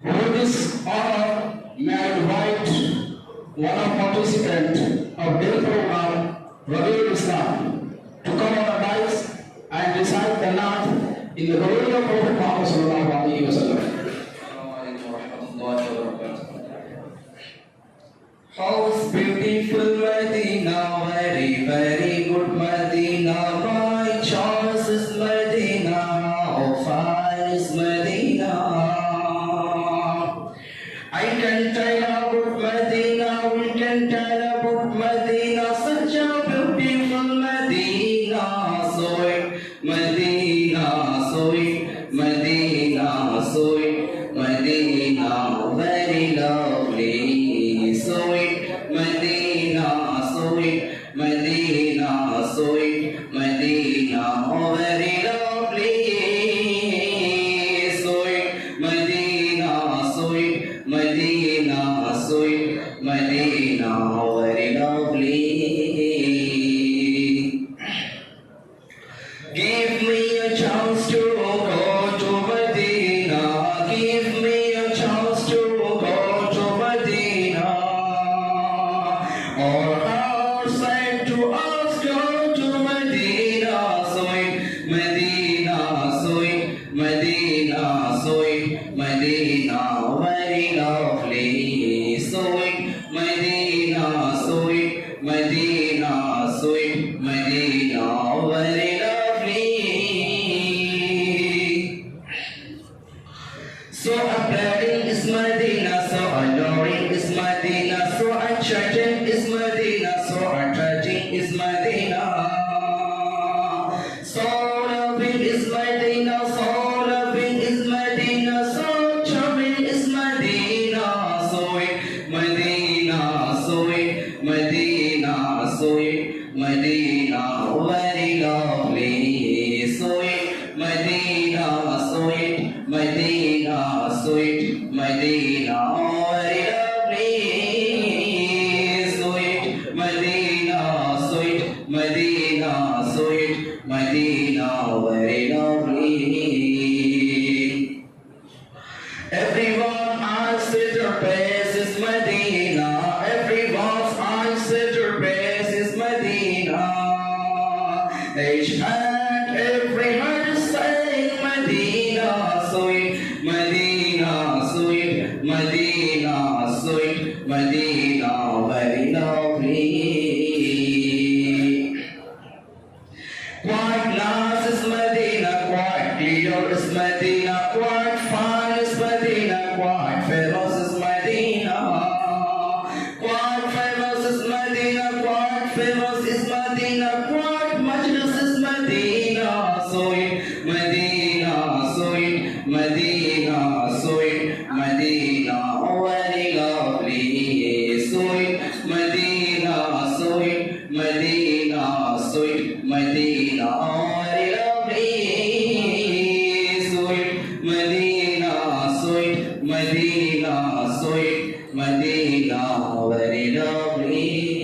With this honor, may I invite one of participants of their program, Rabiul Islam, to come on the dais and recite the Naat in the glory of Prophet Muhammad sallallahu alaihi wasallam. How's beautiful Medina, very, very good Medina. My choice is Medina, oh, fine is Medina. I can tell about Medina, we can tell about Medina, such a beautiful Medina. Sweet Medina, sweet Medina, sweet Medina, very lovely. Sweet Medina, sweet Medina, sweet Medina, oh, very lovely. Sweet Medina, sweet Medina, sweet Medina, oh, very lovely. Give me a chance to go to Medina. Give me a chance to go to Medina. Or outside to us go to Medina. Sweet Medina, sweet Medina, sweet Medina, very lovely. Sweet Medina, sweet Medina, sweet Medina, very lovely. So applauding is Medina, so adoring is Medina, so attracting is Medina, so attracting is Medina. So loving is Medina, so loving is Medina, so charming is Medina. Sweet Medina, sweet Medina, sweet Medina, very lovely. Sweet Medina, sweet Medina, sweet Medina, very lovely. Sweet Medina, sweet Medina, sweet Medina, very lovely. Everyone eyes set your face is Medina. Everyone's eyes set your face is Medina. Each hand, every heart is saying Medina, sweet Medina, sweet Medina, sweet Medina, very lovely. Quite nice is Medina, quite clear is Medina, quite fine is Medina, quite famous is Medina. Quite famous is Medina, quite famous is Medina, quite muchness is Medina. Sweet Medina, sweet Medina, sweet Medina, very lovely. Sweet Medina, sweet Medina, sweet Medina, very lovely. Sweet Medina, sweet Medina, sweet Medina, very lovely.